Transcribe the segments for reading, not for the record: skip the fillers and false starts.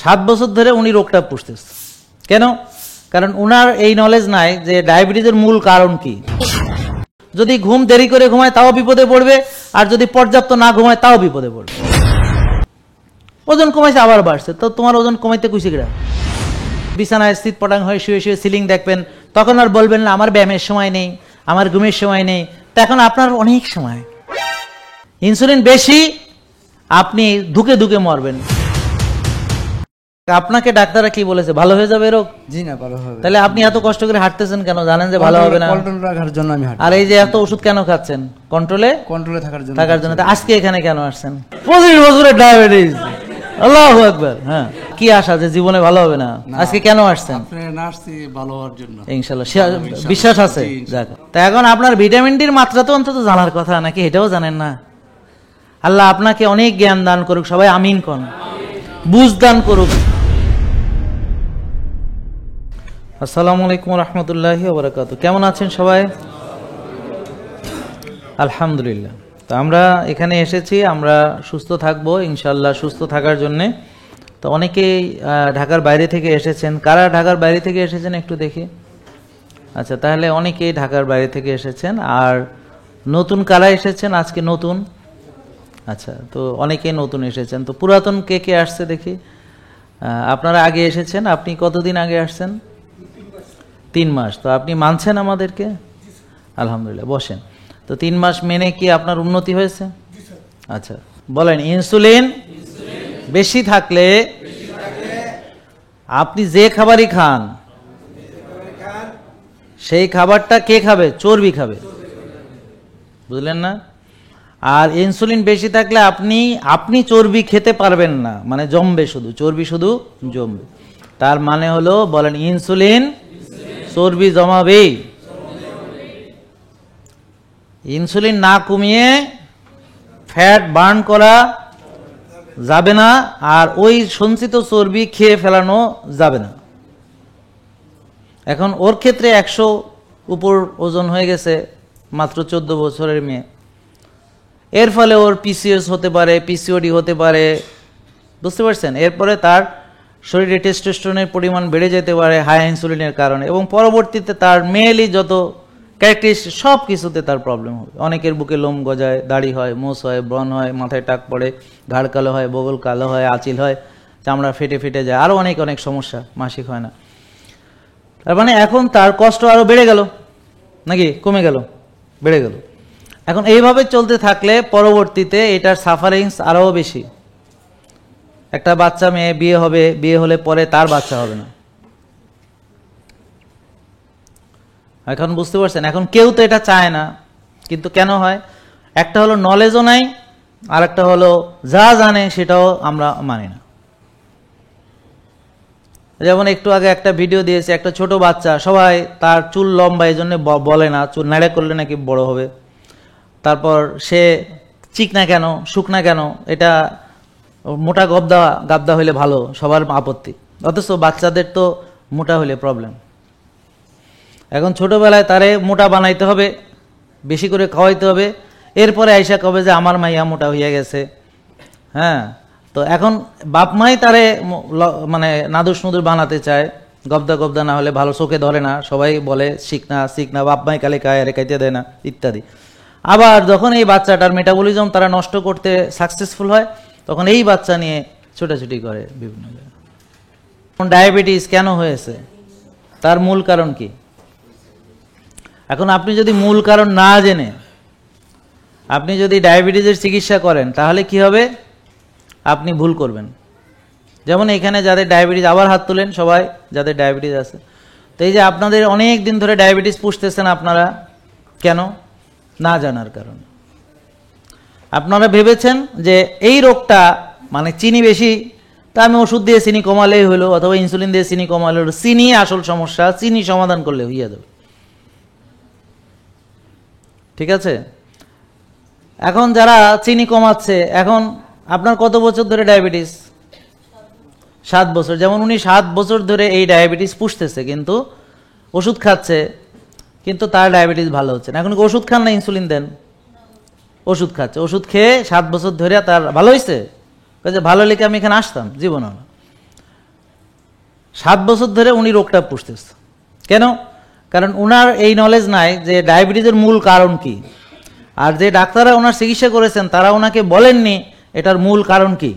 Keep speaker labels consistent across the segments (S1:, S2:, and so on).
S1: 7 বছর ধরে উনি রোগটা পুষতেছে। কেন? কারণ উনার এই নলেজ নাই যে ডায়াবেটিসের মূল কারণ কি। যদি ঘুম দেরি করে ঘুমায় তাও বিপদে পড়বে, আর যদি পর্যাপ্ত না ঘুমায় তাও বিপদে পড়বে। ওজন কমাইছে আবার বাড়ছে, তো তোমার ওজন কমাইতে কুইছে কিরা? বিছানায় স্থিত পটাং হয়ে শুয়ে শুয়ে সিলিং দেখবেন, তখন আর বলবেন না আমার ব্যায়ামের সময় নেই, আমার ঘুমের সময় নেই। তা এখন আপনার অনেক সময়। ইনসুলিন বেশি, আপনি ধুকে ধুকে মরবেন। আপনাকে ডাক্তাররা কি বলেছে, ভালো হয়ে যাবে রোগ?
S2: জি না, ভালো হবে।
S1: তাহলে আপনি এত কষ্ট করে হাঁটতেছেন কেন? জানেন যে ভালো হবে না।
S2: কন্ট্রোল রাখার জন্য আমি হাঁটি।
S1: আর এই যে এত ওষুধ কেন খাচ্ছেন? কন্ট্রোলে থাকার জন্য। আজকে এখানে কেন আসছেন? 25 বছরের ডায়াবেটিস, আল্লাহু আকবার। হ্যাঁ, কি আশা যে জীবনে ভালো হবে না? আজকে কেন আসছেন?
S2: ভালো হওয়ার জন্য
S1: ইনশাআল্লাহ বিশ্বাস আছে। যাক, তা এখন আপনার ভিটামিন ডির মাত্রা তো অন্তত জানার কথা নাকি, এটাও জানেন না। আল্লাহ আপনাকে অনেক জ্ঞান দান করুক, সবাই আমিন কোন, বুঝ দান করুক। আসসালামু আলাইকুম রহমতুল্লাহি ওয়া বারাকাতুহু। কেমন আছেন সবাই? আলহামদুলিল্লাহ। তো আমরা এখানে এসেছি, আমরা সুস্থ থাকবো ইনশাআল্লাহ। সুস্থ থাকার জন্যে তো অনেকেই ঢাকার বাইরে থেকে এসেছেন। কারা ঢাকার বাইরে থেকে এসেছেন একটু দেখি। আচ্ছা, তাহলে অনেকেই ঢাকার বাইরে থেকে এসেছেন। আর নতুন কারা এসেছেন আজকে? নতুন, আচ্ছা, তো অনেকেই নতুন এসেছেন। তো পুরাতন কে কে আসছে দেখি। আপনারা আগে এসেছেন। আপনি কতদিন আগে আসছেন? 3 মাস। তো আপনি মানছেন আমাদেরকে? আলহামদুলিল্লাহ, বসেন। তো 3 মাস মেনে কি আপনার উন্নতি হয়েছে? আচ্ছা, বলেন। ইনসুলিন বেশি থাকলে আপনি যে খাবারই খান সেই খাবারটা কে খাবে? চর্বি খাবে, বুঝলেন না? আর ইনসুলিন বেশি থাকলে আপনি চর্বি খেতে পারবেন না, মানে জমবে, শুধু চর্বি শুধু জমবে। তার মানে হলো, বলেন, ইনসুলিন চর্বি জমাবেই। ইনসুলিন না কমিয়ে ফ্যাট বার্ন করা যাবে না, আর ওই সঞ্চিত চর্বি খেয়ে ফেলানো যাবে না। এখন ওর ক্ষেত্রে 100 উপর ওজন হয়ে গেছে, মাত্র 14 বছরের মেয়ে। এর ফলে ওর পিসিএস হতে পারে, পিসিওডি হতে পারে, বুঝতে পারছেন? এরপরে তার শরীরে টেস্টোস্টেরনের পরিমাণ বেড়ে যেতে পারে হাই ইনসুলিনের কারণে, এবং পরবর্তীতে তার মেয়েলি যত ক্যারেক্টারিস্টিক সব কিছুতে তার প্রবলেম হবে। অনেকের বুকে লোম গজায়, দাড়ি হয়, মোষ হয়, ব্রণ হয়, মাথায় টাক পড়ে, ঘাড় কালো হয়, বগল কালো হয়, আঁচিল হয়, চামড়া ফেটে ফেটে যায়, আরও অনেক অনেক সমস্যা, মাসিক হয় না। তার মানে এখন তার কষ্ট আরও বেড়ে গেল নাকি কমে গেল? বেড়ে গেল। এখন এইভাবে চলতে থাকলে পরবর্তীতে এটার সাফারিংস আরও বেশি। একটা বাচ্চা মেয়ে বিয়ে হবে, বিয়ে হলে পরে তার বাচ্চা হবে না। এখন বুঝতে পারছেন? এখন কেউ তো এটা চায় না, কিন্তু কেন হয়? একটা হলো নলেজও নাই, আর একটা হলো যা জানে সেটাও আমরা মানি না। যেমন একটু আগে একটা ভিডিও দিয়েছে, একটা ছোট বাচ্চা, সবাই তার চুল লম্বা এই জন্য বলে না, চুল নাড়া করলে নাকি বড় হবে। তারপর সে চিকনা কেন, শুকনা কেন, এটা মোটা গাবদা হইলে ভালো, সবার আপত্তি। অথচ বাচ্চাদের তো মোটা হইলে প্রবলেম। এখন ছোটবেলায় তারে মোটা বানাইতে হবে, বেশি করে খাওয়াইতে হবে, এরপরে আইসা কবে যে আমার মাইয়া মোটা হইয়া গেছে। হ্যাঁ, তো এখন বাপ মাই তারে মানে নাদুস নুদুর বানাতে চায়, গবদা না হলে ভালো, চোখে ধরে না, সবাই বলে শিখনা, বাপ মাই কালে খায়, আরে খাইতে দেয় না, ইত্যাদি। আবার যখন এই বাচ্চাটার মেটাবলিজম তারা নষ্ট করতে সাকসেসফুল হয়, তখন এই বাচ্চা নিয়ে ছোটাছুটি করে বিভিন্ন জায়গায়। ডায়াবেটিস কেন হয়েছে, তার মূল কারণ কি? এখন আপনি যদি মূল কারণ না জেনে আপনি যদি ডায়াবেটিসের চিকিৎসা করেন, তাহলে কি হবে? আপনি ভুল করবেন। যেমন এখানে যাদের ডায়াবেটিস, আবার হাত তুলেন সবাই যাদের ডায়াবেটিস আছে। তো এই যে আপনাদের অনেক দিন ধরে ডায়াবেটিস পুষতেছেন আপনারা, কেন? না জানার কারণে। আপনারা ভেবেছেন যে এই রোগটা মানে চিনি বেশি, তা আমি ওষুধ দিয়ে চিনি কমালেই হলো, অথবা ইনসুলিন দিয়ে চিনি কমালে হলো। চিনি আসল সমস্যা, চিনি সমাধান করলে হইয়া যাবে। ঠিক আছে? এখন যারা চিনি কমাচ্ছে, এখন আপনার কত বছর ধরে ডায়াবেটিস? 7 বছর। যেমন উনি 7 বছর ধরে এই ডায়াবেটিস পুষতেছে, কিন্তু ওষুধ খাচ্ছে, কিন্তু তার ডায়াবেটিস ভালো হচ্ছে না। এখন ওষুধ খান না ইনসুলিন দেন? ওষুধ খাচ্ছে, ওষুধ খেয়ে 7 বছর ধরে তার ভালো হয়েছে। ভালো লেগে আমি এখানে আসতাম? জীবনও না। 7 বছর ধরে উনি রোগটা পুষতেছে। কেন? কারণ ওনার এই নলেজ নাই যে ডায়াবেটিসের মূল কারণ কি, আর যে ডাক্তাররা ওনার চিকিৎসা করেছেন তারা ওনাকে বলেননি এটার মূল কারণ কি।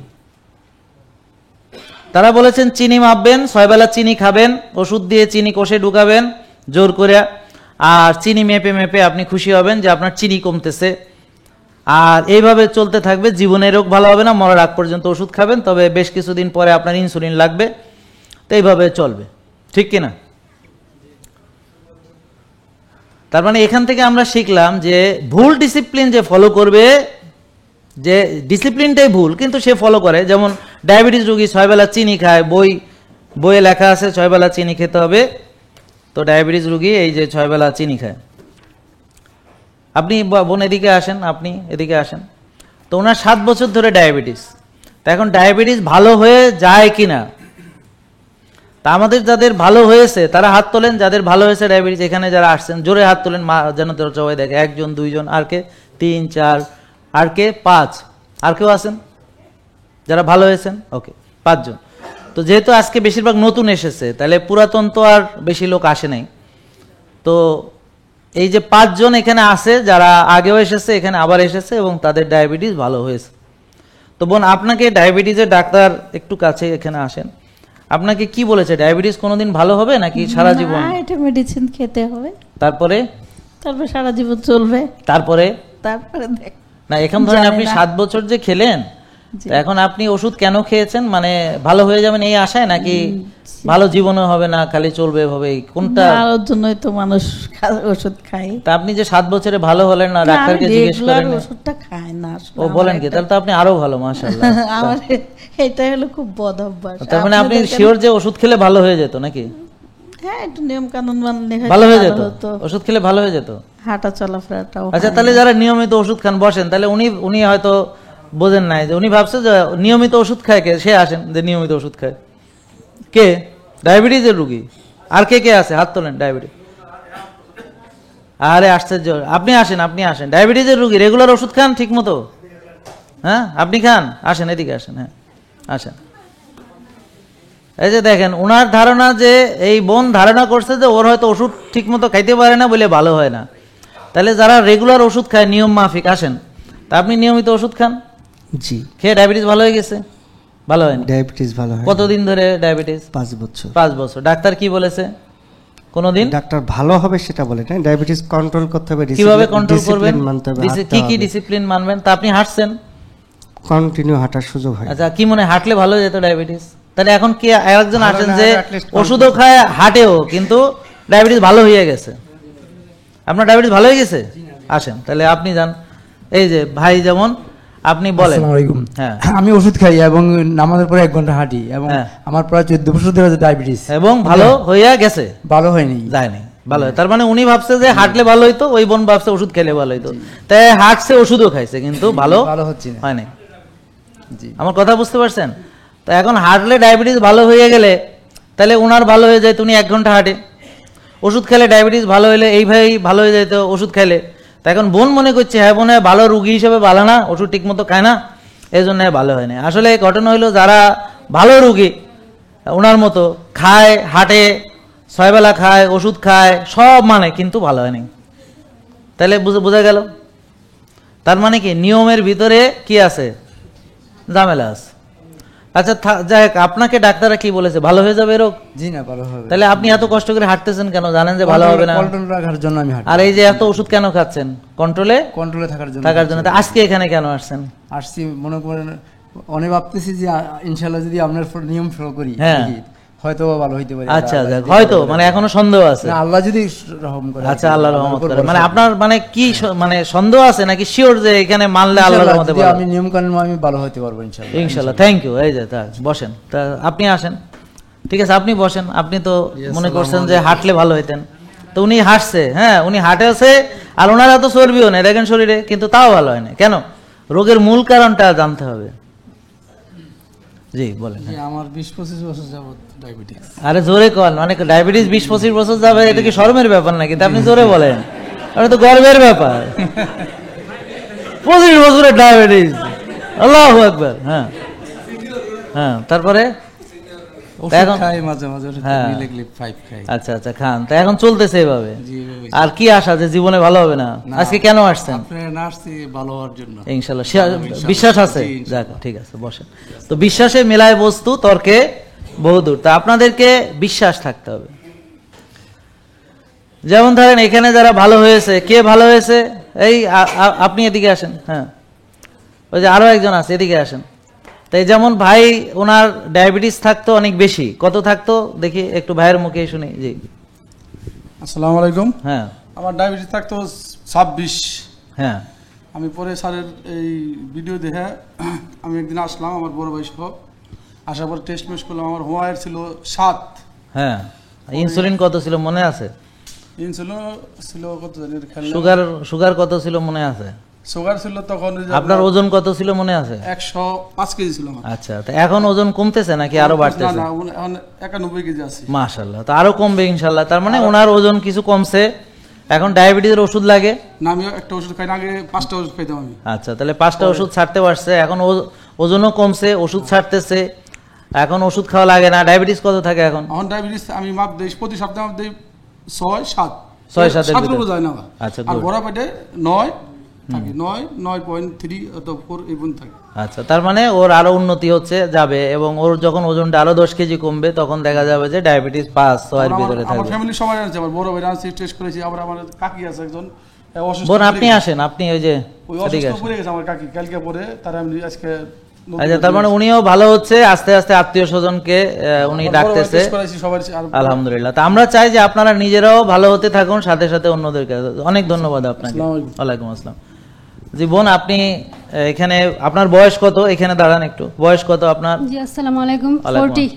S1: তারা বলেছেন চিনি মাপবেন, 6 বেলা চিনি খাবেন, ওষুধ দিয়ে চিনি কষে ঢুকাবেন জোর করে, আর চিনি মেপে মেপে আপনি খুশি হবেন যে আপনার চিনি কমতেছে, আর এইভাবে চলতে থাকবে, জীবনে রোগ ভালো হবে না, মরার আগ পর্যন্ত ওষুধ খাবেন, তবে বেশ কিছুদিন পরে আপনার ইনসুলিন লাগবে, তো এইভাবে চলবে। ঠিক কিনা? তার মানে এখান থেকে আমরা শিখলাম যে ভুল ডিসিপ্লিন যে ফলো করবে, যে ডিসিপ্লিনটাই ভুল কিন্তু সে ফলো করে, যেমন ডায়াবেটিস রোগী 6 বেলা চিনি খায়, বইয়ে লেখা আছে 6 বেলা চিনি খেতে হবে, তো ডায়াবেটিস রোগী এই যে 6 বেলা চিনি খায়। আপনি বোন এদিকে আসেন, আপনি এদিকে আসেন, তো ওনার 7 বছর ধরে ডায়াবেটিস, তা এখন ডায়াবেটিস ভালো হয়ে যায় কিনা, তা আমাদের যাদের ভালো হয়েছে তারা হাত তোলেন, যাদের ভালো হয়েছে ডায়াবেটিস, এখানে যারা আসছেন জোরে হাত তোলেন, যেন তোর সবাই দেখে, 1 জন 2 জন, আর কে 3 4, আর কে 5, আর কেউ আছেন যারা ভালো হয়েছেন? ওকে, 5 জন। তো যেহেতু আজকে বেশিরভাগ নতুন এসেছে, তাহলে পুরাতন তো আর বেশি লোক আসে নাই, তো এই যে 5 জন এখানে আছে যারা আগেও এসেছে, এখানে আবার এসেছে এবং তাদের ডায়াবেটিস ভালো হয়েছে। তো বোন, আপনাকে ডায়াবেটিসের ডাক্তার একটু কাছে এখানে আসেন, আপনাকে কি বলেছে? ডায়াবেটিস কোনোদিন ভালো হবে নাকি সারা জীবন?
S3: না, এটা মেডিসিন খেতে হবে,
S1: তারপরে
S3: সারা জীবন চলবে,
S1: তারপরে
S3: দেখ
S1: না, এখন ধরেন আপনি
S3: জানি না।
S1: 7 বছর যে খেলেন,
S3: জি।
S1: তো এখন আপনি ওষুধ কেন খেয়েছেন? মানে ভালো হয়ে যাবেন এই আশায়, নাকি ভালো জীবনও হবে না, খালি চলবে এভাবে, কোনটা?
S3: না, ওর জন্যই তো মানুষ ওষুধ খায়।
S1: তা আপনি যে 7 বছরে ভালো হলেন না, ডাক্তারকে জিজ্ঞেস করেন?
S3: ওষুধটা খায় না আসলে।
S1: ও বলেন কি? তাহলে তো আপনি আরো ভালো, মাশাআল্লাহ।
S3: আমার এটা হলো খুব বদ অভ্যাস।
S1: তার মানে আপনি শিওর যে ওষুধ খেলে ভালো হয়ে যেত নাকি?
S3: হ্যাঁ, একটু নিয়ম কানুন মানলে হয়তো
S1: ভালো হয়ে যেত,
S3: হতো।
S1: ওষুধ খেলে ভালো হয়ে যেত।
S3: হাঁটা চলাফেরাটাও
S1: আচ্ছা,
S3: হয়
S1: তাহলে
S3: না।
S1: যারা নিয়মিত ওষুধ খান বসেন, তাহলে উনি হয়তো বোঝেন নাই যে উনি ভাবছে যে নিয়মিত ওষুধ খায় কে, সে আসেন যে নিয়মিত ওষুধ খায় কে? ডায়াবেটিসের রোগী। আর কে কে আছে? হাত তোলেন। ডায়াবেটিস, আরে আশ্চর্য, আপনি আসেন, আপনি আসেন। ডায়াবেটিসের রোগী রেগুলার ওষুধ খান ঠিক মতো? হ্যাঁ, আপনি খান? আসেন, এদিকে আসেন। হ্যাঁ, আসেন। এই যে দেখেন, ওনার ধারণা যে এই বোন ধারণা করছে যে ওর হয়তো ওষুধ ঠিক মতো খাইতে পারে না বলে ভালো হয় না। তাহলে যারা রেগুলার ওষুধ খায় নিয়ম মাফিক, আসেন। তা আপনি নিয়মিত ওষুধ খান,
S2: জি,
S1: খেয়ে ডায়াবেটিস ভালো হয়ে গেছে? ভালো হয়নি?
S2: ডায়াবেটিস ভালো হয়।
S1: কতদিন ধরে ডায়াবেটিস?
S2: 5 বছর।
S1: 5 বছর। ডাক্তার কি বলেছে? কোনদিন
S2: ডাক্তার ভালো হবে সেটা বলে না, ডায়াবেটিস কন্ট্রোল করতে হবে।
S1: কিভাবে কন্ট্রোল করবেন?
S2: মানতে হবে,
S1: কি কি ডিসিপ্লিন মানবেন? তা আপনি হাঁটছেন,
S2: কন্টিনিউ হাঁটার সুযোগ হয়।
S1: আচ্ছা, কি মনে হয় হাঁটলে ভালো হয়ে যেত ডায়াবেটিস? তাহলে এখন কি একজন
S2: ভালো
S1: আসেন
S2: না
S1: যে
S2: হলে at least
S1: ওষুধও খায় হাঁটেও কিন্তু ডায়াবেটিস ভালো হয়ে গেছে? আপনার ডায়াবেটিস ভালো হয়ে গেছে? আসেন, তাহলে আপনি যান। এই যে ভাই, যেমন আপনি বলেন।
S4: আসসালামু আলাইকুম।
S1: হ্যাঁ।
S4: আমি ওষুধ খাই এবং নামাজের পরে 1 ঘন্টা হাঁটি এবং
S1: হ্যাঁ।
S4: আমার প্রায় 14 বছর ধরে ডায়াবেটিস
S1: এবং ভালো হইয়া গেছে?
S4: ভালো হয়নি।
S1: যায়নি, ভালো হয়। তার মানে উনি ভাবছে যে হাঁটলে ভালো হইতো, ওই বোন ভাবছে ওষুধ খেলে ভালো হইতো, তাই হাঁটছে, ওষুধও খাইছে, কিন্তু ভালো
S4: হচ্ছে না।
S1: হয় নাই।
S4: জি।
S1: আমার কথা বুঝতে পারছেন? তো এখন হাঁটলে ডায়াবেটিস ভালো হয়ে গেলে তাহলে ওনার ভালো হয়ে যায়, উনি 1 ঘন্টা হাঁটে। ওষুধ খেলে ডায়াবেটিস ভালো হলে এইভাবেই ভালো হয়ে যেত ওষুধ খেলে। তা এখন বোন মনে করছে হ্যাঁ বোন ভালো রুগী হিসেবে ভালো না, ওষুধ ঠিক মতো খায় না, এই জন্য ভালো হয় না। আসলে ঘটনা হইলো, যারা ভালো রুগী ওনার মতো খায়, হাঁটে, 6 বেলা খায়, ওষুধ খায়, সব মানে, কিন্তু ভালো হয়নি। তাহলে বোঝা গেল, তার মানে কি নিয়মের ভিতরে কি আছে? ঝামেলা আছে। আচ্ছা, যাই হোক, আপনাকে ডাক্তাররা কি বলেছে? ভালো হয়ে যাবে রোগ?
S4: জি না, ভালো হবে।
S1: তাহলে আপনি এত কষ্ট করে হাঁটতেছেন কেন? জানেন যে ভালো হবে না?
S4: কন্ট্রোল রাখার জন্য আমি হাঁটি।
S1: আর এই যে এত ওষুধ কেন খাচ্ছেন? কন্ট্রোলে
S4: কন্ট্রোলে থাকার জন্য।
S1: তা আজকে এখানে কেন আসছেন?
S4: আসছি, মনে করেন অনেক ভাবতেছি যে ইনশাআল্লাহ যদি আপনার নিয়ম ফলো করি,
S1: হ্যাঁ।
S4: হয়তো ভালো হইতে পারে।
S1: আচ্ছা,
S4: আল্লাহ
S1: যাক,
S4: যদি
S1: হয়তো
S4: করে
S1: মানে
S4: দেয়।
S1: এখনো সন্দেহ আছে।
S4: না, আল্লাহ যদি রহম করে।
S1: আচ্ছা, আল্লাহ রহমত
S4: উপর
S1: করে।
S4: ভরসা।
S1: মানে আপনার মানে কি মানে সন্দেহ আছে নাকি শিওর যে এখানে মানলে আল্লাহ
S4: ইনশাআল্লাহ
S1: রহমতে
S4: যদি
S1: পারে?
S4: আমি নিয়ম কানুন আমি ভালো হইতে পারবো ইনশাআল্লাহ।
S1: ইনশাআল্লাহ। Thank you. এই যে তা বসেন, তা আপনি আসেন। ঠিক আছে, আপনি বসেন। আপনি তো মনে করছেন যে হাঁটলে ভালো হইতেন, তো উনি হাঁটছে, হ্যাঁ উনি হাঁটেছে, আর ওনারা তো চর্বিও নেই দেখেন শরীরে, কিন্তু তাও ভালো হয় না কেন? রোগের মূল কারণটা জানতে হবে। জি বলেন।
S2: জি, আমার 20-25 বছর যাবত ডায়াবেটিস।
S1: আরে জোরে কন, অনেক ডায়াবেটিস 20-25 বছর যাবে, এটা কি শরমের ব্যাপার নাকি? তা আপনি জোরে বলেন, এটা তো গর্বের ব্যাপার। 25 বছরের ডায়াবেটিস, আল্লাহু আকবার। হ্যাঁ হ্যাঁ, তারপরে
S4: ওষুধ
S1: এখন
S4: খাই মাঝে মাঝে, ওষুধ
S1: হ্যাঁ।
S4: নিলেগলি 5 খাই।
S1: আচ্ছা আচ্ছা, খান। তো এখন চলতেছে এভাবে।
S4: জি, এভাবে।
S1: আর কি আশা যে জীবনে ভালো হবে না?
S4: না,
S1: আজকে কেন আসছেন?
S4: আপনার না আসছি ভালো হওয়ার জন্য।
S1: ইনশাল্লাহ
S4: ইনশাল্লাহ।
S1: বিশ্বাস আছে।
S4: জি, ইনশাল্লাহ।
S1: যাক, ঠিক আছে, বসেন। তো বিশ্বাসে মেলায় বস্তু, তর্কে বহুদূর। তা আপনাদেরকে বিশ্বাস থাকতে হবে। যেমন ধরেন এখানে যারা ভালো হয়েছে, কে ভালো হয়েছে? এই আপনি এদিকে আসেন। হ্যাঁ, ওই যে আরো একজন আছে, এদিকে আসেন। তাই যেমন ভাই, ওনার ডায়াবেটিস থাকতো অনেক বেশি। কত থাকতো দেখি একটু ভাইয়ের মুখে শুনি। জি,
S5: আসসালামু আলাইকুম।
S1: হ্যাঁ
S5: আমার ডায়াবেটিস থাকতো 26।
S1: হ্যাঁ
S5: আমি পরে স্যারের এই ভিডিও দেখে আমি একদিন আসলাম আমার বড় ভাই সহ। আসার পর টেস্ট মেস্ট করলাম, আমার হোয়াইট ছিল 7।
S1: হ্যাঁ। ইনসুলিন কত ছিল মনে আছে?
S5: ইনসুলিন ছিল কত জানি খেয়াল নেই।
S1: সুগার কত ছিল মনে আছে?
S5: সুগার ছিল তখন ওই যে
S1: আপনার ওজন কত ছিল মনে আছে?
S5: 105 কেজি ছিল আমার।
S1: আচ্ছা, তো এখন ওজন কমতেছে নাকি আরো
S5: না
S1: বাড়তেছে?
S5: না, এখন 91 কেজি আছে।
S1: মাশাআল্লাহ, তো আরো কমবে ইনশাআল্লাহ। তার মানে ওনার ওজন কিছু কমছে। এখন ডায়াবেটিসের ওষুধ লাগে?
S5: না, আমি একটা ওষুধ খাই না, আগে 5টা ওষুধ খাইতাম আমি।
S1: আচ্ছা, তাহলে 5টা ওষুধ ছাড়তে পারছে। এখন ওজনও কমছে, ওষুধ ছাড়তেছে, এখন ওষুধ খাওয়া লাগে না। ডায়াবেটিস কত থাকে এখন?
S5: এখন ডায়াবেটিস আমি মাপ দেই, প্রতি সপ্তাহে মাপ দেই 6-7।
S1: 6-7 এর
S5: 7
S1: ভিতরে।
S5: যায় না আমার।
S1: আচ্ছা,
S5: আর
S1: good.
S5: বড় পেটে 9 থাকে, 9.3 অথবা 4 এই পর্যন্ত থাকে।
S1: আচ্ছা, তার মানে ওর আরো উন্নতি হচ্ছে যাবে, এবং ওর যখন ওজনটা আরো 10 কেজি কমবে তখন দেখা যাবে যে ডায়াবেটিস 5-6 এর ভিতরে
S5: আমার
S1: থাকবে।
S5: ফ্যামিলি সবাই আছে, আমার বড় ভাই আছে, টেস্ট করেছি। আবার আমার কাকি আছে একজন অসুস্থ
S1: বোন,
S5: পড়ে
S1: আপনি
S5: গেছে।
S1: আসেন, আপনি ওই যে
S5: ওই
S1: এদিকে
S5: অসুস্থ
S1: আসেন।
S5: পড়ে গেছে আমার কাকি, কালকে পরে তারা আমি আজকে নতুন
S1: আচ্ছা, তার মানে উনিও ভালো হচ্ছে আস্তে আস্তে, আত্মীয় স্বজনকে উনি
S5: আমার বড় ভাই
S1: ডাকতেছে।
S5: টেস্ট করাইছি সবাই। আর
S1: আলহামদুলিল্লাহ। তা আমরা চাই যে আপনারা নিজেরাও ভালো হতে থাকুন, সাথে সাথে অন্যদেরকে। অনেক ধন্যবাদ আপনাকে।
S5: আসসালামু আলাইকুম।
S1: ওয়ালাইকুম আসসালাম। জি বোন, আপনি এখানে, আপনার বয়স কত? এখানে দাঁড়ান একটু। বয়স কত আপনার?
S6: জি আসসালামু আলাইকুম।
S1: ওয়ালাইকুম
S6: 40।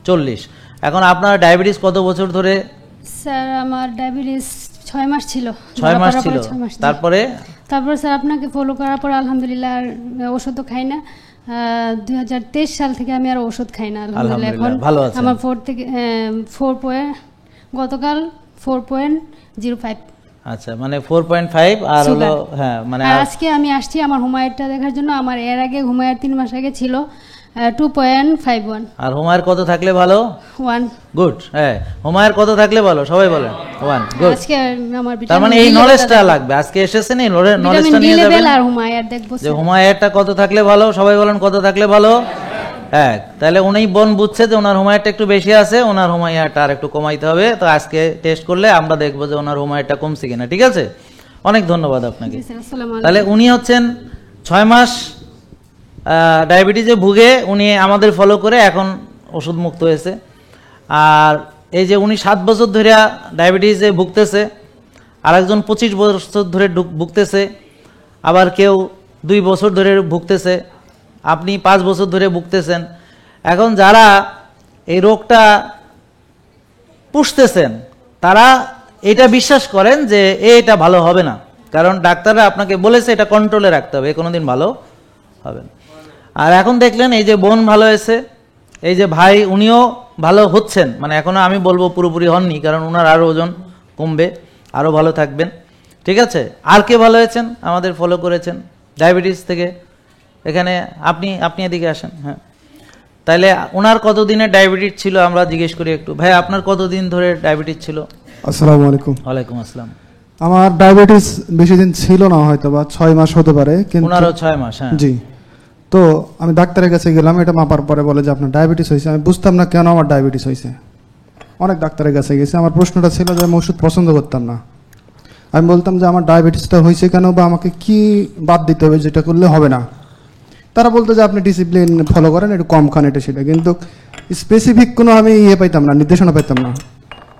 S1: 40। এখন আপনার ডায়াবেটিস কত বছর ধরে?
S6: স্যার আমার ডায়াবেটিস 6 মাস ছিল।
S1: 6 মাস ছিল।
S6: 6 মাস ছিল।
S1: তারপরে
S6: তারপর স্যার আপনাকে ফলো করার পর আলহামদুলিল্লাহ আর ওষুধও খাই না। 2023 সাল থেকে আমি আর ওষুধ খাই না আলহামদুলিল্লাহ। এখন
S1: আলহামদুলিল্লাহ, ভালো আছেন।
S6: আমার 4 থেকে 4 গতকাল 4.05।
S1: আচ্ছা, মানে 4.5 আর হলো,
S6: সুগার।
S1: হ্যাঁ মানে
S6: আর আজকে আমি আসছি আমার হুমায়ুরটা দেখার জন্য। আমার এর আগে হুমায়ুর 3 মাস আগে ছিল 2.51।
S1: আর হুমায়ের কত থাকলে ভালো?
S6: 1।
S1: গুড। হ্যাঁ, হুমায়ের কত থাকলে ভালো? সবাই বলেন 1। গুড।
S6: আজকে আমার
S1: তার মানে এই
S6: ভিটামিন ডি
S1: নলেজটা
S6: লেভেলটা
S1: লাগবে। আজকে এসেছেন, এই
S6: ভিটামিন
S1: নলেজটা
S6: ডি
S1: নিয়ে
S6: লেভেল
S1: যাবেন।
S6: আর হুমায়ুর দেখবো
S1: যে
S6: স্যার।
S1: হুমায়েরটা কত থাকলে ভালো? সবাই বলেন কত থাকলে ভালো? 1। তাহলে উনি বোন বুঝছে যে ওনার হুমায়েরটা একটু বেশি আছে, ওনার হুমায়েরটা আর একটু কমাইতে হবে। তো আজকে টেস্ট করলে আমরা দেখবো যে ওনার হুমায়েরটা কমছে কিনা। ঠিক আছে, অনেক ধন্যবাদ আপনাকে।
S6: জি স্যার, আসসালামু আলাইকুম।
S1: তাহলে উনি হচ্ছেন 6 মাস ডায়াবেটিসে ভুগে, উনি আমাদের ফলো করে এখন ওষুধ মুক্ত হয়েছে। আর এই যে উনি 7 বছর ধরে ডায়াবেটিসে ভুগতেছে, আরেকজন 25 বছর ধরে ভুগতেছে, আবার কেউ 2 বছর ধরে ভুগতেছে, আপনি 5 বছর ধরে ভুগতেছেন। এখন যারা এই রোগটা পুষতেছেন তারা এটা বিশ্বাস করেন যে এটা ভালো হবে না, কারণ ডাক্তাররা আপনাকে বলেছে এটা কন্ট্রোলে রাখতে হবে, কোনোদিন ভালো হবে না। আর এখন দেখলেন এই যে বোন ভালো হয়েছে, এই যে ভাই উনিও ভালো হচ্ছেন, মানে এখনো আমি বলবো পুরোপুরি হননি, কারণ ওনার আরও ওজন কমবে, আরও ভালো থাকবেন। ঠিক আছে, আর কে ভালো হয়েছেন আমাদের ফলো করেছেন ডায়াবেটিস থেকে? এখানে আপনি এদিকে আসেন। হ্যাঁ, তাহলে ওনার কতদিনের ডায়াবেটিস ছিল আমরা জিজ্ঞেস করি একটু। ভাই, আপনার কতদিন ধরে ডায়াবেটিস ছিল?
S7: আসসালামু আলাইকুম।
S1: ওয়ালাইকুম আসসালাম।
S7: আমার ডায়াবেটিস বেশি দিন ছিল না, হয়তো বা 6 মাস হতে পারে, কিন্তু
S1: ওনারও 6 মাস। হ্যাঁ,
S7: জি। তো আমি ডাক্তারের কাছে গেলাম, এটা মাপার পরে বলে যে আপনার ডায়াবেটিস হয়েছে। আমি বুঝতাম না কেন আমার ডায়াবেটিস হয়েছে। অনেক ডাক্তারের কাছে গেছি। আমার প্রশ্নটা ছিল যে আমি ওষুধ পছন্দ করতাম না। আমি বলতাম যে আমার ডায়াবেটিসটা হয়েছে কেন, বা আমাকে কি বাদ দিতে হবে, যেটা করলে হবে না। তারা বলতো যে আপনি ডিসিপ্লিন ফলো করেন, একটু কম খান, এটা সেটা, কিন্তু স্পেসিফিক কোনো আমি পাইতাম না, নির্দেশনা পাইতাম না।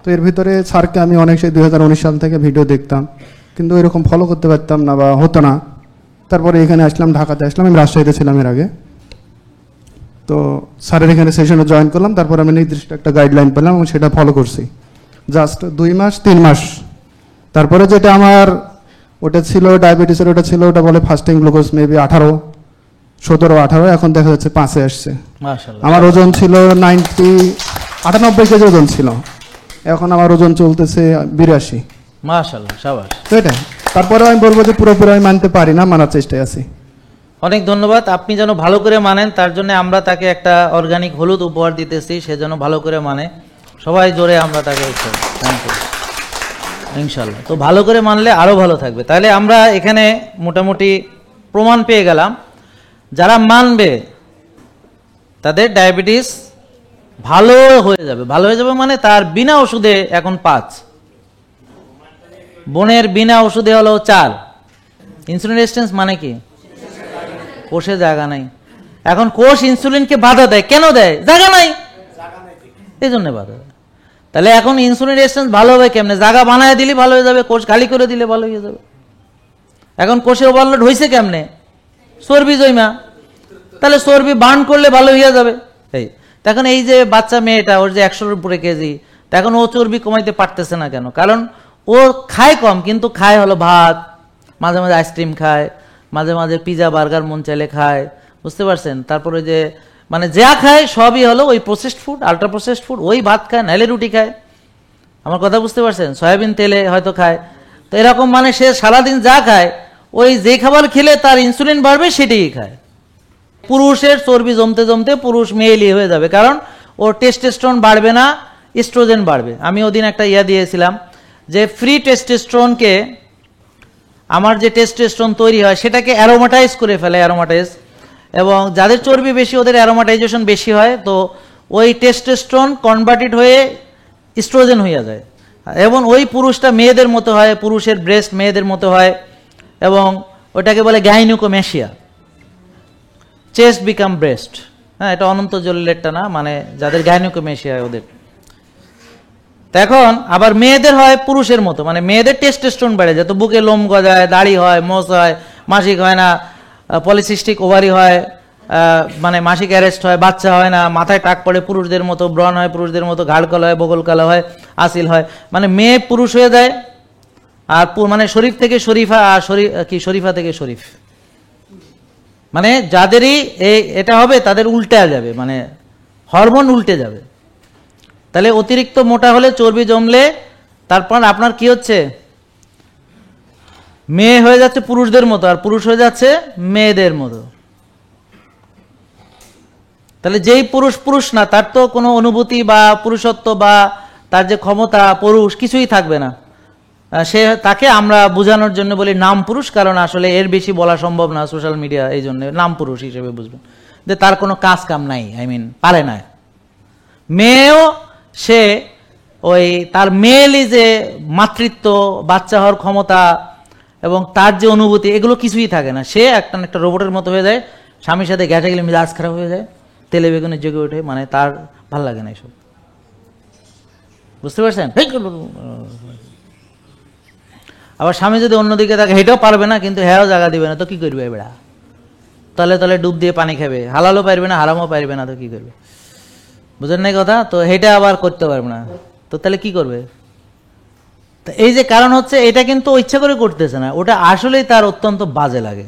S7: তো এর ভিতরে স্যারকে আমি অনেক সেই 2019 সাল থেকে ভিডিও দেখতাম, কিন্তু এরকম ফলো করতে পারতাম না বা হতো না। তারপরে এখানে আসলাম, ঢাকাতে আসলাম, আমি রাজশাহীতে ছিলাম এর আগে। তো স্যারের এখানে সেশনে জয়েন করলাম, তারপর আমি নির্দিষ্ট একটা গাইডলাইন পেলাম এবং সেটা ফলো করছি জাস্ট 2 মাস 3 মাস। তারপরে যেটা আমার ওটা ছিল ডায়াবেটিসের, ওটা ছিল, ওটা বলে ফাস্টিং গ্লুকোজ মেবি 18, 17, 18, এখন দেখা যাচ্ছে 5-এ আসছে।
S1: মাশাআল্লাহ।
S7: আমার ওজন ছিল 98 কেজি ওজন ছিল, এখন আমার ওজন চলতেছে 82।
S1: মাশাআল্লাহ, শাবাশ।
S7: তো এটাই। তারপরে আমি বলবো যে পুরোপুরি আমি মানতে পারি না, মানার চেষ্টায় আছি।
S1: অনেক ধন্যবাদ। আপনি যেন ভালো করে মানেন তার জন্য আমরা তাকে একটা অর্গানিক হলুদ উপহার দিতেছি, সে যেন ভালো করে মানে। সবাই জোরে আমরা তাকে থ্যাংক ইউ ইনশাল্লাহ। তো ভালো করে মানলে আরও ভালো থাকবে। তাহলে আমরা এখানে মোটামুটি প্রমাণ পেয়ে গেলাম, যারা মানবে তাদের ডায়াবেটিস ভালো হয়ে যাবে। ভালো হয়ে যাবে মানে তার বিনা ওষুধে এখন 5, বোনের বিনা ওষুধে হলো 4। ইনসুলিন রেজিস্ট্যান্স মানে কি? কোষে জায়গা নাই। এখন কোষ ইনসুলিনকে বাধা দেয়, কেন দেয়? জায়গা নাই, এই জন্য বাধা দেয়। তাহলে এখন ইনসুলিন রেজিস্ট্যান্স ভালো হবে কেমনে? জায়গা বানায় দিলে ভালো হয়ে যাবে, কোষ খালি করে দিলে ভালো হয়ে যাবে। এখন কোষে ওভারলোড হয়েছে কেমনে? চর্বি জমা, তাহলে চর্বি বার্ন করলে ভালো হয়ে যাবে। এই এখন এই যে বাচ্চা মেয়েটা, ওর যে 100-এর উপরে কেজি, এখন ও চর্বি কমাইতে পারতেছে না কেন? কারণ ও খায় কম, কিন্তু খায় হলো ভাত, মাঝে মাঝে আইসক্রিম খায়, মাঝে মাঝে পিজা বার্গার মন চাইলে খায়, বুঝতে পারছেন? তারপরে যে মানে যা খায় সবই হলো ওই processed food, ultra processed food. ওই ভাত খায়, নাইলে রুটি খায়, আমার কথা বুঝতে পারছেন? সয়াবিন তেলে হয়তো খায়। তো এরকম মানে সে সারাদিন যা খায়, ওই যে খাবার খেলে তার ইনসুলিন বাড়বে সেটাই খায়। পুরুষের চর্বি জমতে জমতে পুরুষ মেয়েলি হয়ে যাবে, কারণ ওর টেস্টোস্টেরন বাড়বে না, ইস্ট্রোজেন বাড়বে। আমি ওদিন একটা দিয়েছিলাম যে ফ্রি টেস্টোস্টেরনকে, আমার যে টেস্টোস্টেরন তৈরি হয় সেটাকে অ্যারোমাটাইজ করে ফেলে, অ্যারোমাটাইজ। এবং যাদের চর্বি বেশি ওদের অ্যারোমাটাইজেশন বেশি হয়, তো ওই টেস্টোস্টেরন কনভার্টেড হয়ে ইস্ট্রোজেন হয়ে যায়। এবং ওই পুরুষটা মেয়েদের মতো হয়, পুরুষের ব্রেস্ট মেয়েদের মতো হয়, এবং ওটাকে বলে গাইনোকোমেশিয়া, চেস্ট বিকাম ব্রেস্ট। হ্যাঁ, এটা অনন্ত জলিলেরটা না, মানে যাদের গাইনোকোমেশিয়া হয় ওদের। এখন আবার মেয়েদের হয় পুরুষের মতো, মানে মেয়েদের টেস্টোস্টেরন বেড়ে যায়, তো বুকে লোম গজায়, দাড়ি হয়, মোচ হয়, মাসিক হয় না, পলিসিস্টিক ওভারি হয়, মানে মাসিক অ্যারেস্ট হয়, বাচ্চা হয় না, মাথায় টাক পড়ে পুরুষদের মতো, ব্রণ হয় পুরুষদের মতো, ঘাড় কালো হয়, বগল কালো হয়, আসিল হয়, মানে মেয়ে পুরুষ হয়ে যায়। আর মানে শরীফ থেকে শরীফা, আর শরীফা থেকে শরীফ, মানে যাদেরই এটা হবে তাদের উল্টে যাবে, মানে হরমোন উল্টে যাবে। তাহলে অতিরিক্ত মোটা হলে, চর্বি জমলে, তারপর আপনার কি হচ্ছে? মেয়ে হয়ে যাচ্ছে পুরুষদের মতো, আর পুরুষ হয়ে যাচ্ছে মেয়েদের মতো। তাহলে যেই পুরুষ পুরুষ না, তার তো কোনো অনুভূতি বা পুরুষত্ব বা তার যে ক্ষমতা, পুরুষ কিছুই থাকবে না। তাকে আমরা বোঝানোর জন্য বলি নাম পুরুষ, কারণ আসলে এর বেশি বলা সম্ভব না সোশ্যাল মিডিয়া, এই জন্য নাম পুরুষ হিসেবে বুঝবেন, যে তার কোনো কাজ কাম নাই, পারে না। মেয়েও সে ওই তার মেয়েলি যে মাতৃত্ব, বাচ্চা হওয়ার ক্ষমতা এবং তার যে অনুভূতি, এগুলো কিছুই থাকে না। সে একটা রোবটের মতো হয়ে যায়, স্বামীর সাথে গ্যাটে গেলে মেজাজ খারাপ হয়ে যায়, তেলে বেগুনে জেগে ওঠে, মানে তার ভাল লাগে না এসব, বুঝতে পারছেন? আবার স্বামী যদি অন্যদিকে থাকে, হেঁটেও পারবে না, কিন্তু হ্যাঁও জায়গা দিবে না, তো কি করবে? বেড়া তলে তলে ডুব দিয়ে পানি খাবে, হালালও পারবে না, হারামও পারবে না, তো কি করবে? বুঝেন নাই কথা? তো হেঁটে আবার করতে পারবে না, তো তাহলে কি করবে? এই যে কারণ হচ্ছে, এটা কিন্তু ইচ্ছা করে করতেছে না, ওটা আসলেই তার অত্যন্ত বাজে লাগে,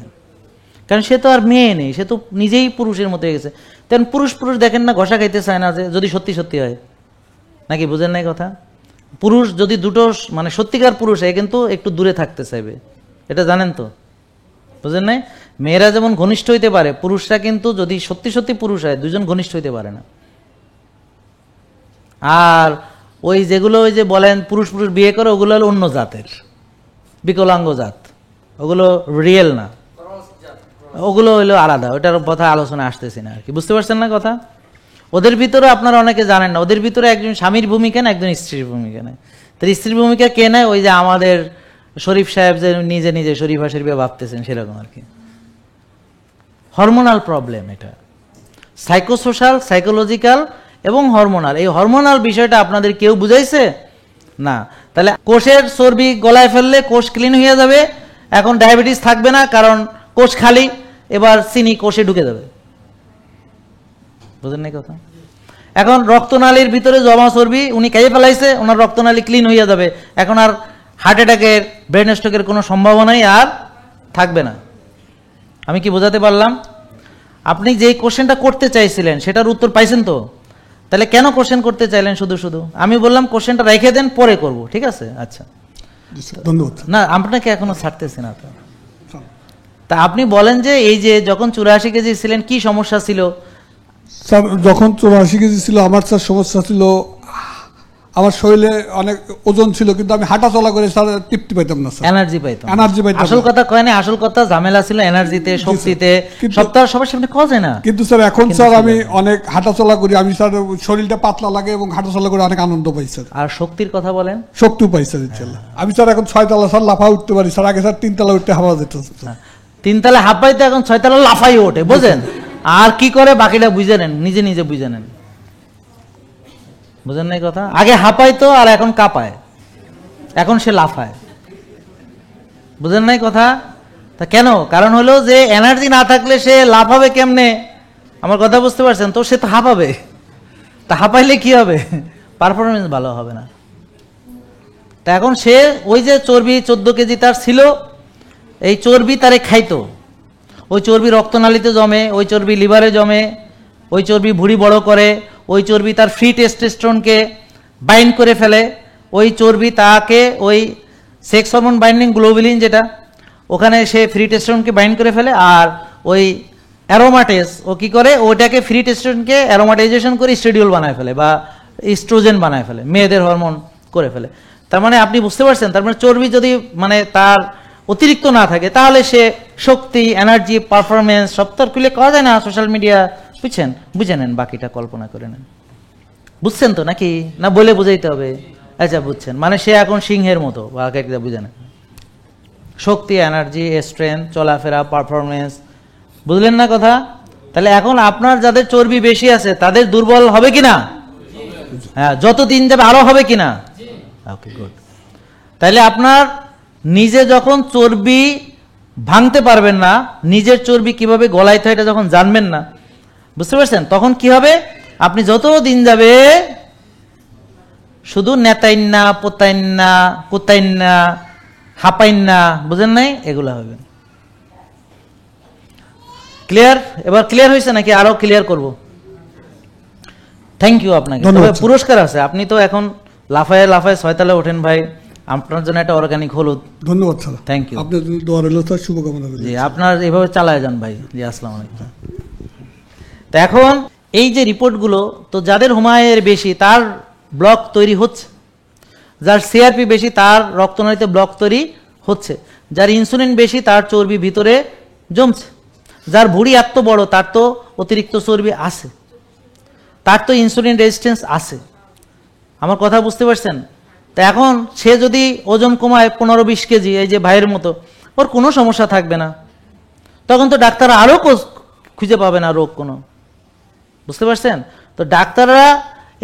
S1: কারণ সে তো আর মেয়ে নেই, সে তো নিজেই পুরুষের মতো হয়ে গেছে। তেমন পুরুষ পুরুষ দেখেন না, ঘষা খাইতে চায় না, যে যদি সত্যি সত্যি হয় নাকি? বুঝেন নাই কথা? পুরুষ যদি দুটো মানে সত্যিকার পুরুষ হয়, কিন্তু একটু দূরে থাকতে চাইবে, এটা জানেন তো? বুঝেন নাই? মেয়েরা যেমন ঘনিষ্ঠ হইতে পারে, পুরুষরা কিন্তু যদি সত্যি সত্যি পুরুষ হয়, দুজন ঘনিষ্ঠ হইতে পারে না। আর ওই যেগুলো ওই যে বলেন পুরুষ পুরুষ বিয়ে করে, ওগুলো হলো অন্য জাতের, বিকলাঙ্গ জাত, ওগুলো রিয়েল না, ওগুলো হইলো আলাদা, ওটার কথা আলোচনা আসতেছি না আর কি, বুঝতে পারছেন না কথা? ওদের ভিতরে আপনারা অনেকে জানেন না, ওদের ভিতরে একজন স্বামীর ভূমিকা নেয়, একজন স্ত্রীর ভূমিকা নেয়। তার স্ত্রীর ভূমিকা কে নেয়? ওই যে আমাদের শরীফ সাহেব যে নিজে নিজে শরীফা শরীফা ভাবতেছেন, সেরকম আর কি। হরমোনাল প্রবলেম এটা, সাইকোসোশ্যাল, সাইকোলজিক্যাল এবং হরমোনাল। এই হরমোনাল বিষয়টা আপনাদের কেউ বুঝাইছে না? তাহলে কোষের চর্বি গলায় ফেললে কোষ ক্লিন হয়ে যাবে, এখন ডায়াবেটিস থাকবে না, কারণ কোষ খালি, এবার চিনি কোষে ঢুকে যাবে। বুঝেন নাই কথা? এখন রক্তনালীর ভিতরে জমা চর্বি উনি খাইয়ে ফেলাইছে, ওনার রক্তনালী ক্লিন হয়ে যাবে, এখন আর হার্ট অ্যাটাকের, ব্রেন স্ট্রোকের কোনো সম্ভাবনাই আর থাকবে না। আমি কি বোঝাতে পারলাম? আপনি যেই কোশ্চেনটা করতে চাইছিলেন সেটার উত্তর পাইছেন তো? তাহলে কেন কোশ্চেন করতে চাইলেন শুধু শুধু? আমি বললাম কোশ্চেনটা রেখে দেন, পরে করব, ঠিক আছে? আচ্ছা,
S7: ধন্যবাদ।
S1: না আপনাকে এখনো ছাড়তেছি না তো। তা আপনি বলেন যে এই যে যখন 84 কেজি ছিলেন কি সমস্যা ছিল?
S8: স্যার যখন 84 কেজি ছিল আমার স্যার সমস্যা ছিল, আমার শরীরে অনেক ওজন ছিল, কিন্তু আমি হাঁটা চলা করে স্যার তৃপ্তি পাইতাম না স্যার,
S1: এনার্জি পাইতাম।
S8: এনার্জি পাইতাম
S1: আসল
S8: না।
S1: কথা কয় না, আসল কথা ঝামেলা ছিল এনার্জিতে, শক্তিতে,
S8: কিন্তু-
S1: সপ্তাহ সবার সামনে কয় যায় না।
S8: কিন্তু স্যার এখন
S1: কিন্তু
S8: স্যার
S1: ছিল
S8: আমি
S1: না।
S8: অনেক হাঁটা চলা করি, আমি স্যার শরীরটা পাতলা লাগে এবং হাঁটা চলা করে অনেক আনন্দ পাই স্যার,
S1: আর শক্তির কথা বলেন।
S8: শক্তিও পাই স্যার ইনশাল্লাহ। আমি স্যার এখন 6 তলা স্যার লাফা উঠতে পারি স্যার, আগে স্যার 3 তলা উঠতে হাওয়া যেত স্যার।
S1: 3 তলা হাঁপাইতে এখন 6 তলা লাফাই ওঠে, বুঝেন? আর কি করে বাকিটা বুঝে নেন, নিজে নিজে বুঝে নেন, বুঝেন নাই কথা? আগে হাঁপাইতো আর এখন কাঁপায়, এখন সে লাফায়, বুঝেন নাই কথা? তা কেন? কারণ হলো যে এনার্জি না থাকলে সে লাফাবে কেমনে? আমার কথা বুঝতে পারছেন তো? সে তো হাঁপাবে, তা হাঁপাইলে কি হবে? পারফরমেন্স ভালো হবে না। তা এখন সে ওই যে চর্বি 14 কেজি তার ছিল, এই চর্বি তারে খাইতো, ওই চর্বি রক্তনালীতে জমে, ওই চর্বি লিভারে জমে, ওই চর্বি ভুঁড়ি বড় করে, ওই চর্বি তার ফ্রি টেস্টোস্টেরনকে বাইন্ড করে ফেলে, ওই চর্বি তাকে ওই সেক্স হরমোন বাইন্ডিং গ্লোবুলিন যেটা, ওখানে সে ফ্রি টেস্টোস্টেরনকে বাইন্ড করে ফেলে। আর ওই অ্যারোমাটেজ ও কি করে, ওইটাকে ফ্রি টেস্টোস্টেরনকে অ্যারোমাটাইজেশন করে স্টেডিউল বানায় ফেলে বা ইস্ট্রোজেন বানায় ফেলে, মেয়েদের হরমোন করে ফেলে। তার মানে আপনি বুঝতে পারছেন, তার মানে চর্বি যদি মানে তার অতিরিক্ত না থাকে তাহলে সে শক্তি, এনার্জি, পারফরমেন্স সব তো আর খুলে করা যায় না সোশ্যাল মিডিয়া, বুঝছেন? বুঝে নেন, বাকিটা কল্পনা করে নেন। বুঝছেন তো নাকি? না বলে বুঝাইতে হবে? আচ্ছা বুঝছেন, মানে সে এখন সিংহের মতো, বাকিটা বুঝে নেন। শক্তি, এনার্জি, স্ট্রেংথ, চলাফেরা, পারফরমেন্স, বুঝলেন না কথা? তাহলে এখন আপনার যাদের চর্বি বেশি আছে তাদের দুর্বল হবে কিনা? হ্যাঁ, যত দিন যাবে আরো হবে কিনা? ওকে, গুড। তাহলে আপনার নিজে যখন চর্বি ভাঙতে পারবেন না, নিজের চর্বি কিভাবে গলাইতে হয় এটা যখন জানবেন না, বুঝতে পারছেন? তখন কি হবে? আপনি যত দিন যাবে শুধু নেতাইন না, পোতাইন না, কোতাইন না, হাঁপাইন না, বুঝেন নাই? এগুলো হবে। ক্লিয়ার? এবার ক্লিয়ার হয়েছে নাকি আরো ক্লিয়ার করব? থ্যাংক ইউ আপনাকে।
S8: ধন্যবাদ,
S1: তবে পুরস্কার আছে, আপনি তো এখন লাফায় লাফায় 6 তলায় ওঠেন ভাই, আপনার জন্য একটা অর্গানিক হলুদ।
S8: ধন্যবাদ স্যার,
S1: থ্যাংক ইউ।
S8: আপনার দোয়া রইল স্যার, শুভকামনা রইল।
S1: জি, আপনার এভাবে চালায় যান ভাই। জি, আসসালামু আলাইকুম। তো এখন এই যে রিপোর্টগুলো, তো যাদের হুমায়ের বেশি তার ব্লক তৈরি হচ্ছে, যার সিআরপি বেশি তার রক্তনালীতে ব্লক তৈরি হচ্ছে, যার ইনসুলিন বেশি তার চর্বি ভিতরে জমছে, যার ভুঁড়ি এত বড় তার তো অতিরিক্ত চর্বি আছে, তার তো ইনসুলিন রেজিস্ট্যান্স আছে। আমার কথা বুঝতে পারছেন? তা এখন সে যদি ওজন কমায় 15-20 কেজি, এই যে ভাইয়ের মতো, ওর কোনো সমস্যা থাকবে না, তখন তো ডাক্তাররা আরও খুঁজে পাবে না রোগ কোনো, বুঝতে পারছেন? তো ডাক্তাররা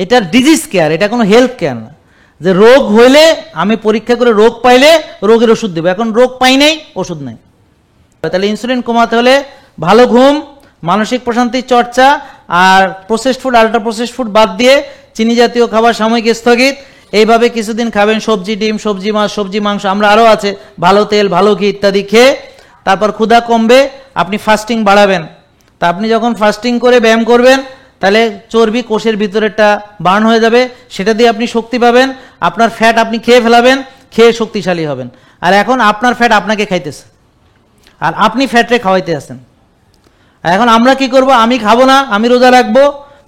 S1: এটার ডিজিজ কেয়ার, এটা কোনো হেলথ কেয়ার না যে রোগ হইলে আমি পরীক্ষা করে রোগ পাইলে রোগের ওষুধ দেবো। এখন রোগ পাই নাই, ওষুধ নাই। তাহলে ইনসুলিন কমাতে হলে ভালো ঘুম, মানসিক প্রশান্তির চর্চা, আর processed food, ultra processed food বাদ দিয়ে চিনি জাতীয় খাবার সাময়িক স্থগিত, এইভাবে কিছুদিন খাবেন। সবজি, ডিম, সবজি, মাছ, সবজি, মাংস, আমরা আরও আছে, ভালো তেল, ভালো ঘি ইত্যাদি খেয়ে তারপর ক্ষুধা কমবে, আপনি ফাস্টিং বাড়াবেন। তা আপনি যখন ফাস্টিং করে ব্যায়াম করবেন তাহলে চর্বি কোষের ভিতরেরটা বার্ন হয়ে যাবে, সেটা দিয়ে আপনি শক্তি পাবেন। আপনার ফ্যাট আপনি খেয়ে ফেলাবেন, খেয়ে শক্তিশালী হবেন। আর এখন আপনার ফ্যাট আপনাকে খাইতেছে আর আপনি ফ্যাটরে খাওয়াইতে আছেন। এখন আমরা কি করব? আমি খাবো না, আমি রোজা রাখবো,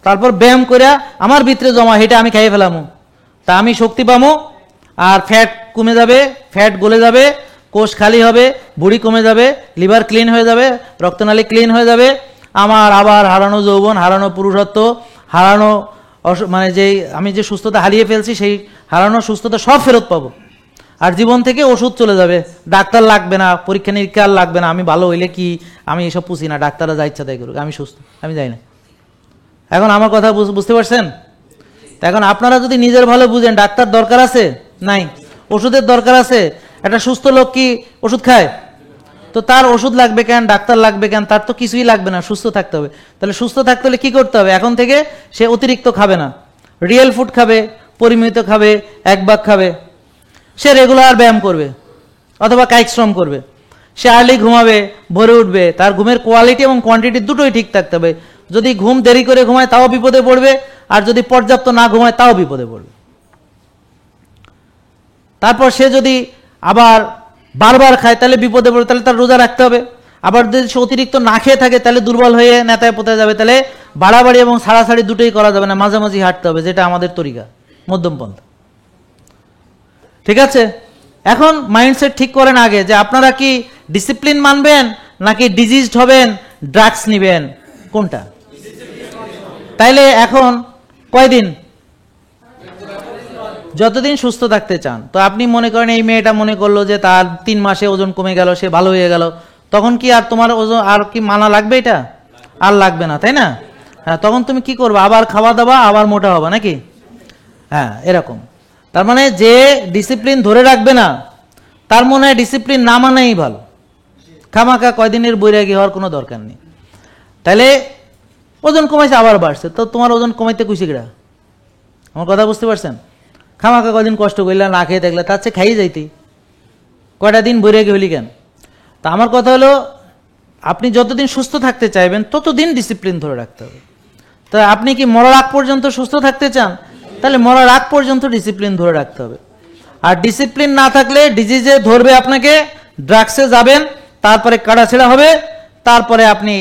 S1: তারপর ব্যায়াম করে আমার ভিতরে জমা হেঁটে আমি খাইয়ে ফেলামো, তা আমি শক্তি পাবো, আর ফ্যাট কমে যাবে, ফ্যাট গলে যাবে, কোষ খালি হবে, ভুঁড়ি কমে যাবে, লিভার ক্লিন হয়ে যাবে, রক্তনালী ক্লিন হয়ে যাবে, আমার আবার হারানো যৌবন, হারানো পুরুষত্ব, হারানো মানে যেই আমি যে সুস্থতা হারিয়ে ফেলছি সেই হারানো সুস্থতা সব ফেরত পাবো। আর জীবন থেকে ওষুধ চলে যাবে, ডাক্তার লাগবে না, পরীক্ষা নিরীক্ষা লাগবে না। আমি ভালো হইলে কি, আমি এসব পুষি না, ডাক্তাররা যা ইচ্ছা তাই করুক, আমি সুস্থ, আমি যাই না। এখন আমার কথা বুঝতে পারছেন? এখন আপনারা যদি নিজের ভালো বুঝেন, ডাক্তার দরকার আছে নাই, ওষুধের দরকার আছে। একটা সুস্থ লোক কি ওষুধ খায়? তো তার ওষুধ লাগবে কেন, ডাক্তার লাগবে কেন? তার তো কিছুই লাগবে না, সুস্থ থাকতে হবে। তাহলে সুস্থ থাকতে হলে কি করতে হবে? এখন থেকে সে অতিরিক্ত খাবে না, রিয়েল ফুড খাবে, পরিমিত খাবে, এক ভাগ খাবে, সে রেগুলার ব্যায়াম করবে অথবা কায়িক শ্রম করবে, সে আর্লি ঘুমাবে, ভোরে উঠবে, তার ঘুমের কোয়ালিটি এবং কোয়ান্টিটি দুটোই ঠিক থাকতে হবে। যদি ঘুম দেরি করে ঘুমায় তাও বিপদে পড়বে, আর যদি পর্যাপ্ত না ঘুমায় তাও বিপদে পড়বে। তারপর সে যদি আবার বারবার খায় তাহলে বিপদে পড়বে, তাহলে তার রোজা রাখতে হবে। আবার যদি সে অতিরিক্ত না খেয়ে থাকে তাহলে দুর্বল হয়ে নেতায় পোতায় যাবে, তাহলে বাড়াবাড়ি এবং ছাড়াছাড়ি দুটোই করা যাবে না, মাঝামাঝি হাঁটতে হবে, যেটা আমাদের তরিকা মধ্যম পন্থা। ঠিক আছে, এখন মাইন্ডসেট ঠিক করেন আগে যে আপনারা কি ডিসিপ্লিন মানবেন নাকি ডিজিজড হবেন, ড্রাগস নেবেন, কোনটা? তাইলে এখন কয়দিন? যতদিন সুস্থ থাকতে চান। তো আপনি মনে করেন এই মেয়েটা মনে করলো যে তার 3 মাসে ওজন কমে গেল, সে ভালো হয়ে গেল, তখন কি আর তোমার ওজন আর কি মানা লাগবে? এটা আর লাগবে না, তাই না? হ্যাঁ, তখন তুমি কি করবে? আবার খাওয়া দাওয়া, আবার মোটা হবে নাকি? হ্যাঁ, এরকম। তার মানে যে ডিসিপ্লিন ধরে রাখবে না তার মনে হয় ডিসিপ্লিন না মানাই ভালো, খামাখা কয়দিনের বৈরাগী হওয়ার কোনো দরকার নেই। তাহলে ওজন কমাইছে আবার বাড়ছে, তো তোমার ওজন কমাইতে কুইছে কিরা? আমার কথা বুঝতে পারছেন? খামাখা কয়দিন কষ্ট করলে না খেয়ে দেখলে তার চেয়ে খাইয়ে যাইতি, কয়টা দিন বৈরাগী হলি কেন? তা আমার কথা হলো আপনি যতদিন সুস্থ থাকতে চাইবেন ততদিন ডিসিপ্লিন ধরে রাখতে হবে। তা আপনি কি মরার আগ পর্যন্ত সুস্থ থাকতে চান, তাহলে মরার আগ পর্যন্ত ডিসিপ্লিন ধরে রাখতে হবে। আর ডিসিপ্লিন না থাকলে ডিজিজে ধরবে আপনাকে, ড্রাগসে যাবেন, তারপরে কাটাছেড়া হবে, তারপরে আপনি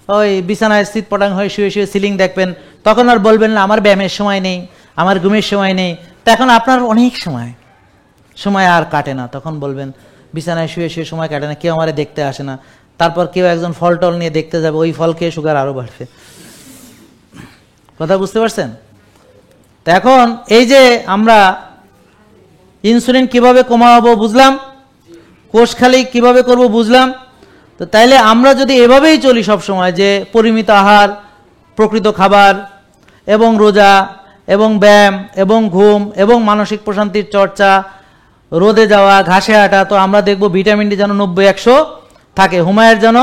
S1: ওই বিছানায় স্থিত পটাং হয়ে শুয়ে শুয়ে সিলিং দেখবেন, তখন আর বলবেন না আমার ব্যায়ামের সময় নেই, আমার ঘুমের সময় নেই। তখন আপনার অনেক সময় আর কাটে না, তখন বলবেন বিছানায় শুয়ে শুয়ে সময় কাটে না, কেউ আমারে দেখতে আসে না। তারপর কেউ একজন ফল টল নিয়ে দেখতে যাবে, ওই ফল খেয়ে সুগার আরো বাড়বে। কথা বুঝতে পারছেন? তো এখন এই যে আমরা ইনসুলিন কিভাবে কমাবো বুঝলাম, কোষখালি কিভাবে করব বুঝলাম। তো তাইলে আমরা যদি এভাবেই চলি সব সময়, যে পরিমিত আহার, প্রকৃত খাবার এবং রোজা এবং ব্যায়াম এবং ঘুম এবং মানসিক প্রশান্তির চর্চা, রোদে যাওয়া, ঘাসে হাঁটা, তো আমরা দেখব ভিটামিন ডি যেন 90-100 থাকে, হুমায়ের যেন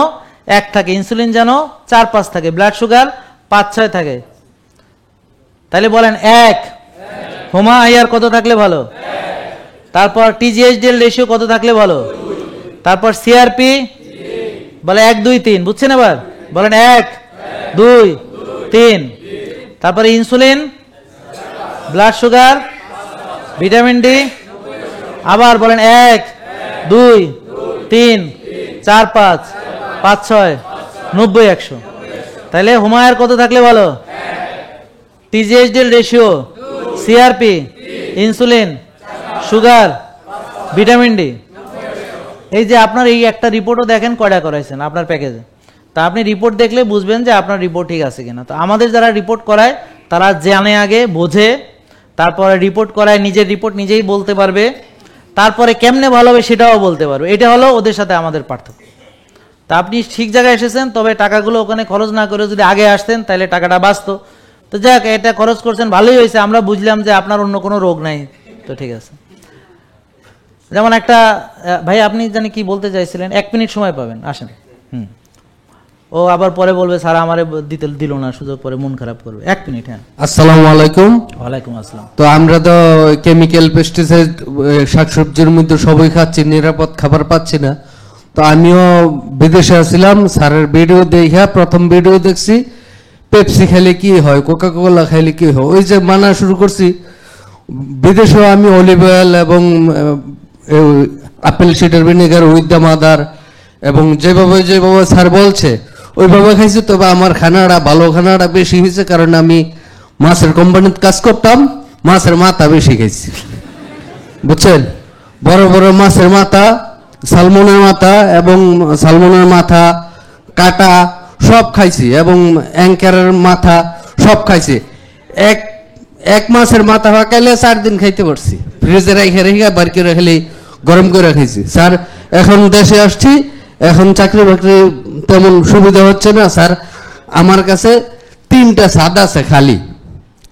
S1: 1 থাকে, ইনসুলিন যেন 4-5 থাকে, ব্লাড সুগার 5-6 থাকে। তাহলে বলেন 1 হুমায়ার কত থাকলে ভালো? তারপর টিজিএইচডিএল রেশিও কত থাকলে ভালো? তারপর সিআরপি বলে 1 2 3, বুঝছেন? এবার বলেন 1 2 3। তারপরে insulin, blood sugar, vitamin D, আবার বলেন 1 2 3 4 5 5 6 90-100। তাহলে হুমায়ার কত থাকলে ভালো? TG HDL ratio, CRP, insulin, sugar, vitamin D. এই যে আপনার এই একটা রিপোর্টও দেখেন কয়টা করাইছেন আপনার প্যাকেজে, তা আপনি রিপোর্ট দেখলে বুঝবেন যে আপনার রিপোর্ট ঠিক আছে কিনা। তো আমাদের যারা রিপোর্ট করায় তারা জানে, আগে বোঝে, তারপরে রিপোর্ট করায়, নিজের রিপোর্ট নিজেই বলতে পারবে, তারপরে কেমনে ভালো হবে সেটাও বলতে পারবে। এটা হলো ওদের সাথে আমাদের পার্থক্য। তা আপনি ঠিক জায়গায় এসেছেন, তবে টাকাগুলো ওখানে খরচ না করে যদি আগে আসতেন তাহলে টাকাটা বাঁচত। তো যাক, এটা খরচ করছেন, ভালোই হয়েছে, আমরা বুঝলাম যে আপনার অন্য কোনো রোগ নাই, তো ঠিক আছে। যেমন একটা ভাই, আপনি জানি কি বলতে চাইছিলেন, 1 মিনিট সময় পাবেন, আসেন। ও আবার পরে বলবে স্যার আমারে দিল না সুযোগ, পরে মন খারাপ করবে। 1 মিনিট। হ্যাঁ,
S9: আসসালামু আলাইকুম।
S1: ওয়ালাইকুম আসসালাম।
S9: তো আমরা তো কেমিক্যাল পেস্টিসাইড শাকসবজির মধ্যে সবই খাচ্ছি, নিরাপদ খাবার পাচ্ছি না। তো আমিও বিদেশে আসছিলাম, স্যারের ভিডিও দেখা প্রথম ভিডিও দেখছি, পেপসি খেলে কি হয়, কোকা কোলা খেলে কি হয়, ওই যে মানা শুরু করছি। বিদেশেও আমি অলিভ অয়েল এবং apple cider vinegar with the mother এবং যেভাবে স্যার বলছে ওইভাবে খাইছি। তবে আমার খানাটা ভালো, খানাটা বেশি হয়েছে, কারণ আমি মাছের কোম্পানিতে কাজ করতাম, মাছের মাথা বেশি খাইছি, বুঝছেন? বড় বড় মাছের মাথা, সালমনের মাথা এবং সালমনের মাথা কাটা সব খাইছি, এবং অ্যাঙ্কারের মাথা সব খাইছি। এক মাছের মাথা পাকাইলে 4 দিন খাইতে পারছি, ফ্রিজে রেখে রেখে বার করে খেলে গরম করে খাইছি। স্যার এখন দেশে আসছি, এখন চাকরি বাকরি তেমন সুবিধা হচ্ছে না স্যার। আমার কাছে 3টা ছাদ আছে খালি,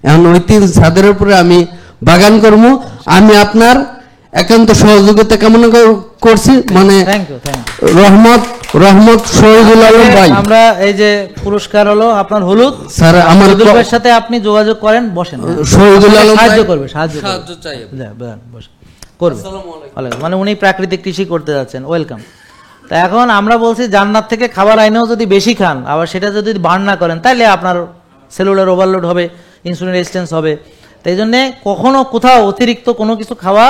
S9: এখন ওই 3 ছাদের উপরে আমি বাগান করবো। আমি আপনার একান্ত সহযোগিতা কামনা করছি, মানে রহমত শহীদুল আলম ভাই।
S1: আমরা এই যে পুরস্কার হলো আপনার হলুদ, স্যার আমার সাথে আপনি যোগাযোগ করেন, বসেন,
S9: শহীদুল আলম
S1: সাহায্য করবে, সাহায্য চাই করবে, মানে উনি প্রাকৃতিক কৃষি করতে যাচ্ছেন, ওয়েলকাম। তা এখন আমরা বলছি জান্নাত থেকে খাবার আইনেও যদি বেশি খান, আবার সেটা যদি বার্ন না করেন, তাহলে আপনার সেলুলার ওভারলোড হবে, ইনসুলিন রেজিস্ট্যান্স হবে। তাই জন্যে কখনো কোথাও অতিরিক্ত কোনো কিছু খাওয়া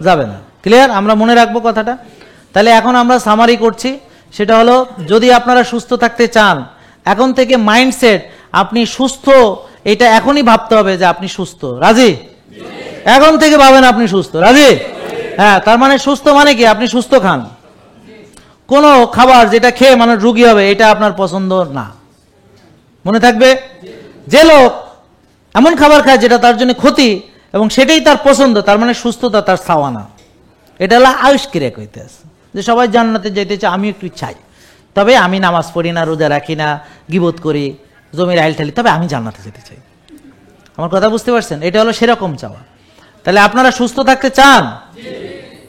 S1: যাবে না। ক্লিয়ার? আমরা মনে রাখবো কথাটা। তাহলে এখন আমরা সামারি করছি সেটা হলো, যদি আপনারা সুস্থ থাকতে চান, এখন থেকে মাইন্ডসেট আপনি সুস্থ, এটা এখনই ভাবতে হবে যে আপনি সুস্থ। রাজি? এখন থেকে ভাবেন আপনি সুস্থ। রাজি? হ্যাঁ, তার মানে সুস্থ মানে কি? আপনি সুস্থ খান। কোনো খাবার যেটা খেয়ে মানুষ রোগী হবে, এটা আপনার পছন্দ না। মনে থাকবে, যে লোক এমন খাবার খায় যেটা তার জন্য ক্ষতি এবং সেটাই তার পছন্দ, তার মানে সুস্থতা তার ছাওয়ানা। এটা হলো আয়ুষ্কিরেক হইতে আছে, যে সবাই জান্নাতে যেতে চায়, আমি একটু চাই, তবে আমি নামাজ পড়ি না, রোজা রাখি না, গিবত করি, জমির আইল ঠালি, তবে আমি জান্নাতে যেতে চাই। আমার কথা বুঝতে পারছেন? এটা হলো সেরকম চাওয়া। তাহলে আপনারা সুস্থ থাকতে চান,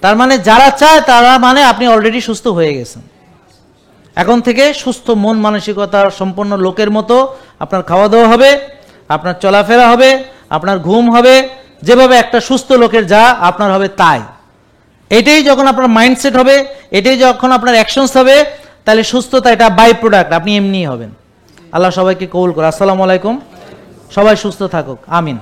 S1: তার মানে যারা চায় তারা মানে আপনি অলরেডি সুস্থ হয়ে গেছেন। এখন থেকে সুস্থ মন মানসিকতার সম্পন্ন লোকের মতো আপনার খাওয়া দাওয়া হবে, আপনার চলাফেরা হবে, আপনার ঘুম হবে, যেভাবে একটা সুস্থ লোকের যা আপনার হবে তাই। এটাই যখন আপনার মাইন্ডসেট হবে, এটাই যখন আপনার অ্যাকশনস হবে, তাহলে সুস্থতা এটা বাই প্রোডাক্ট, আপনি এমনিই হবেন। আল্লাহ সবাইকে কবুল করে। আসসালামু আলাইকুম। সবাই সুস্থ থাকুক, আমিন।